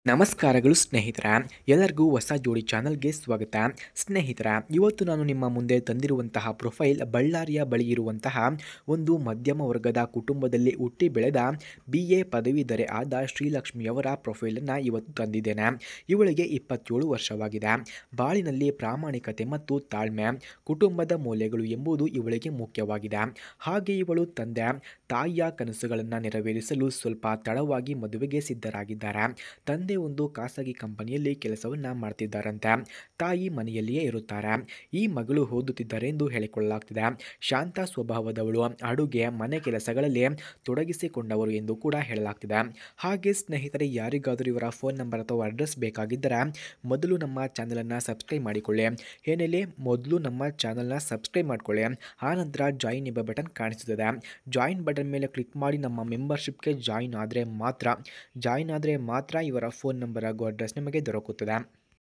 ನಮಸ್ಕಾರಗಳು ಸ್ನೇಹಿತರ, ಎಲ್ಲರಿಗೂ ಹೊಸ ಜೋಡಿ ಚಾನಲ್ಗೆ ಸ್ವಾಗತ. ಸ್ನೇಹಿತರ, ಇವತ್ತು ನಾನು ನಿಮ್ಮ ಮುಂದೆ ತಂದಿರುವಂತಹ ಪ್ರೊಫೈಲ್ ಬಳ್ಳಾರಿಯ ಬಳಿ ಇರುವಂತಹ ಒಂದು ಮಧ್ಯಮ ವರ್ಗದ ಕುಟುಂಬದಲ್ಲಿ ಹುಟ್ಟಿ ಬೆಳೆದ BA ಪದವೀಧರೆ ಆದ ಶ್ರೀಲಕ್ಷ್ಮಿಯವರ ಪ್ರೊಫೈಲನ್ನು ಇವತ್ತು ತಂದಿದ್ದೇನೆ. ಇವಳಿಗೆ 27 ವರ್ಷವಾಗಿದೆ. ಬಾಳಿನಲ್ಲಿ ಪ್ರಾಮಾಣಿಕತೆ ಮತ್ತು ತಾಳ್ಮೆ, ಕುಟುಂಬದ ಮೌಲ್ಯಗಳು ಎಂಬುದು ಇವಳಿಗೆ ಮುಖ್ಯವಾಗಿದೆ. ಹಾಗೆ ಇವಳು ತಾಯಿಯ ಕನಸುಗಳನ್ನು ನೆರವೇರಿಸಲು ಸ್ವಲ್ಪ ತಡವಾಗಿ ಮದುವೆಗೆ ಸಿದ್ಧರಾಗಿದ್ದಾರೆ. ತಂದೆ ಒಂದು ಖಾಸಗಿ ಕಂಪನಿಯಲ್ಲಿ ಕೆಲಸವನ್ನ ಮಾಡ್ತಿದ್ದಾರಂತೆ. ತಾಯಿ ಮನೆಯಲ್ಲಿಯೇ ಇರುತ್ತಾರೆ. ಈ ಮಗಳು ಓದುತ್ತಿದ್ದಾರೆ ಎಂದು ಹೇಳಿಕೊಳ್ಳಲಾಗ್ತಿದೆ. ಶಾಂತ ಸ್ವಭಾವದವಳು, ಅಡುಗೆ ಮನೆ ಕೆಲಸಗಳಲ್ಲಿ ತೊಡಗಿಸಿಕೊಂಡವರು ಎಂದು ಕೂಡ ಹೇಳಲಾಗ್ತಿದೆ. ಹಾಗೆ ಸ್ನೇಹಿತರೆ, ಯಾರಿಗಾದರೂ ಇವರ ಫೋನ್ ನಂಬರ್ ಅಥವಾ ಅಡ್ರೆಸ್ ಬೇಕಾಗಿದ್ದರೆ ಮೊದಲು ನಮ್ಮ ಚಾನಲನ್ನು ಸಬ್ಸ್ಕ್ರೈಬ್ ಮಾಡಿಕೊಳ್ಳಿ. ಏನೇಳಿ, ಮೊದಲು ನಮ್ಮ ಚಾನಲ್ನ ಸಬ್ಸ್ಕ್ರೈಬ್ ಮಾಡಿಕೊಳ್ಳಿ. ಆನಂತರ ಜಾಯಿನ್ ಎಂಬ ಬಟನ್ ಕಾಣಿಸುತ್ತದೆ. ಜಾಯಿನ್ ಬಟನ್ ಮೇಲೆ ಕ್ಲಿಕ್ ಮಾಡಿ ನಮ್ಮ ಮೆಂಬರ್ಶಿಪ್ಗೆ ಜಾಯಿನ್ ಆದರೆ ಮಾತ್ರ ಇವರ ಫೋನ್ ನಂಬರ್ ಹಾಗೂ ಅಡ್ರೆಸ್ ನಿಮಗೆ ದೊರಕುತ್ತದೆ.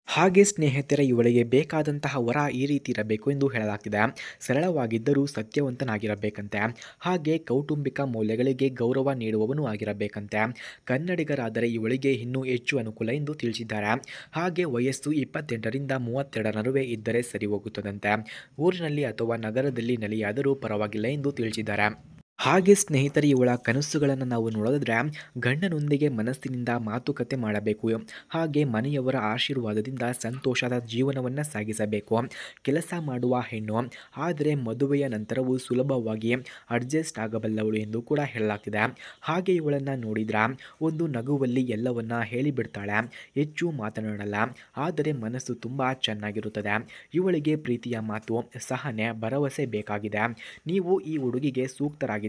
ಹಾಗೆ ಸ್ನೇಹಿತರೆ, ಇವಳಿಗೆ ಬೇಕಾದಂತಹ ವರ ಈ ರೀತಿ ಇರಬೇಕು ಎಂದು ಹೇಳಲಾಗ್ತಿದೆ. ಸರಳವಾಗಿದ್ದರೂ ಸತ್ಯವಂತನಾಗಿರಬೇಕಂತೆ. ಹಾಗೆ ಕೌಟುಂಬಿಕ ಮೌಲ್ಯಗಳಿಗೆ ಗೌರವ ನೀಡುವವನು ಆಗಿರಬೇಕಂತೆ. ಕನ್ನಡಿಗರಾದರೆ ಇವಳಿಗೆ ಇನ್ನೂ ಹೆಚ್ಚು ಅನುಕೂಲ ಎಂದು ತಿಳಿಸಿದ್ದಾರೆ. ಹಾಗೆ ವಯಸ್ಸು 28ರಿಂದ 32 ನಡುವೆ ಇದ್ದರೆ ಸರಿ ಹೋಗುತ್ತದಂತೆ. ಊರಿನಲ್ಲಿ ಅಥವಾ ನಗರದಲ್ಲಿ ನೆಲೆಯಾದರೂ ಪರವಾಗಿಲ್ಲ ಎಂದು ತಿಳಿಸಿದ್ದಾರೆ. ಹಾಗೆ ಸ್ನೇಹಿತರೆ, ಇವಳ ಕನಸುಗಳನ್ನು ನಾವು ನೋಡೋದಾದ್ರೆ, ಗಂಡನೊಂದಿಗೆ ಮನಸ್ಸಿನಿಂದ ಮಾತುಕತೆ ಮಾಡಬೇಕು. ಹಾಗೆ ಮನೆಯವರ ಆಶೀರ್ವಾದದಿಂದ ಸಂತೋಷದ ಜೀವನವನ್ನು ಸಾಗಿಸಬೇಕು. ಕೆಲಸ ಮಾಡುವ ಹೆಣ್ಣು, ಆದರೆ ಮದುವೆಯ ನಂತರವೂ ಸುಲಭವಾಗಿ ಅಡ್ಜಸ್ಟ್ ಆಗಬಲ್ಲವಳು ಎಂದು ಕೂಡ ಹೇಳಲಾಗ್ತಿದೆ. ಹಾಗೆ ಇವಳನ್ನು ನೋಡಿದ್ರೆ ಒಂದು ನಗುವಲ್ಲಿ ಎಲ್ಲವನ್ನ ಹೇಳಿಬಿಡ್ತಾಳೆ. ಹೆಚ್ಚು ಮಾತನಾಡಲ್ಲ, ಆದರೆ ಮನಸ್ಸು ತುಂಬ ಚೆನ್ನಾಗಿರುತ್ತದೆ. ಇವಳಿಗೆ ಪ್ರೀತಿಯ ಮಾತು, ಸಹನೆ, ಭರವಸೆ ಬೇಕಾಗಿದೆ. ನೀವು ಈ ಹುಡುಗಿಗೆ ಸೂಕ್ತರಾಗಿದ್ದರೆ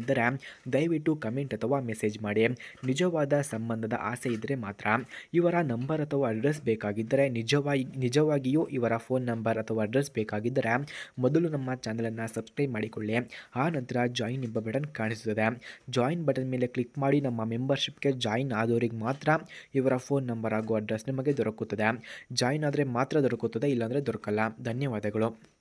ದಯವಿಟ್ಟು ಕಮೆಂಟ್ ಅಥವಾ ಮೆಸೇಜ್ ಮಾಡಿ. ನಿಜವಾದ ಸಂಬಂಧದ ಆಸೆ ಇದ್ದರೆ ಮಾತ್ರ. ಇವರ ನಂಬರ್ ಅಥವಾ ಅಡ್ರೆಸ್ ಬೇಕಾಗಿದ್ದರೆ, ನಿಜವಾಗಿಯೂ ಇವರ ಫೋನ್ ನಂಬರ್ ಅಥವಾ ಅಡ್ರೆಸ್ ಬೇಕಾಗಿದ್ದರೆ ಮೊದಲು ನಮ್ಮ ಚಾನಲನ್ನು ಸಬ್ಸ್ಕ್ರೈಬ್ ಮಾಡಿಕೊಳ್ಳಿ. ಆ ನಂತರ ಜಾಯಿನ್ ಎಂಬ ಬಟನ್ ಕಾಣಿಸುತ್ತದೆ. ಜಾಯಿನ್ ಬಟನ್ ಮೇಲೆ ಕ್ಲಿಕ್ ಮಾಡಿ ನಮ್ಮ ಮೆಂಬರ್ಶಿಪ್ಗೆ ಜಾಯಿನ್ ಆದವರಿಗೆ ಮಾತ್ರ ಇವರ ಫೋನ್ ನಂಬರ್ ಹಾಗೂ ಅಡ್ರೆಸ್ ನಿಮಗೆ ದೊರಕುತ್ತದೆ. ಜಾಯಿನ್ ಆದರೆ ಮಾತ್ರ ದೊರಕುತ್ತದೆ, ಇಲ್ಲಾಂದರೆ ದೊರಕಲ್ಲ. ಧನ್ಯವಾದಗಳು.